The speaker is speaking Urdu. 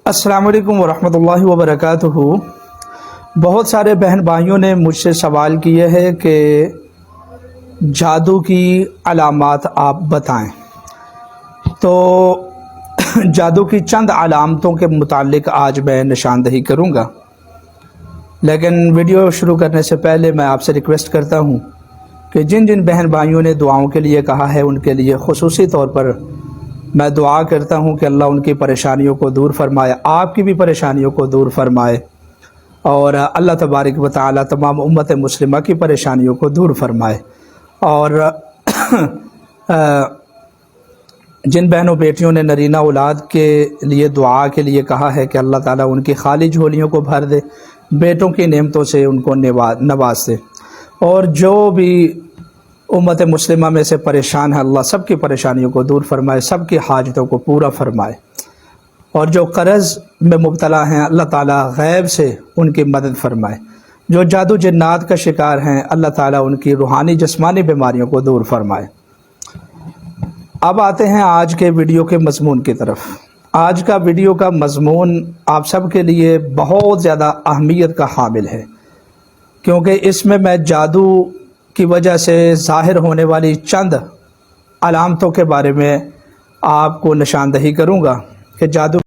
السلام علیکم ورحمۃ اللہ وبرکاتہ۔ بہت سارے بہن بھائیوں نے مجھ سے سوال کیا ہے کہ جادو کی علامات آپ بتائیں، تو جادو کی چند علامتوں کے متعلق آج میں نشاندہی کروں گا، لیکن ویڈیو شروع کرنے سے پہلے میں آپ سے ریکویسٹ کرتا ہوں کہ جن جن بہن بھائیوں نے دعاؤں کے لیے کہا ہے ان کے لیے خصوصی طور پر میں دعا کرتا ہوں کہ اللہ ان کی پریشانیوں کو دور فرمائے، آپ کی بھی پریشانیوں کو دور فرمائے، اور اللہ تبارک و تعالی تمام امت مسلمہ کی پریشانیوں کو دور فرمائے۔ اور جن بہنوں بیٹیوں نے نرینہ اولاد کے لیے دعا کے لیے کہا ہے کہ اللہ تعالیٰ ان کی خالی جھولیوں کو بھر دے، بیٹوں کی نعمتوں سے ان کو نواز دے، اور جو بھی امت مسلمہ میں سے پریشان ہے اللہ سب کی پریشانیوں کو دور فرمائے، سب کی حاجتوں کو پورا فرمائے، اور جو قرض میں مبتلا ہیں اللہ تعالیٰ غیب سے ان کی مدد فرمائے، جو جادو جنات کا شکار ہیں اللہ تعالیٰ ان کی روحانی جسمانی بیماریوں کو دور فرمائے۔ اب آتے ہیں آج کے ویڈیو کے مضمون کی طرف۔ آج کا ویڈیو کا مضمون آپ سب کے لیے بہت زیادہ اہمیت کا حامل ہے، کیونکہ اس میں جادو کی وجہ سے ظاہر ہونے والی چند علامتوں کے بارے میں آپ کو نشاندہی کروں گا کہ جادو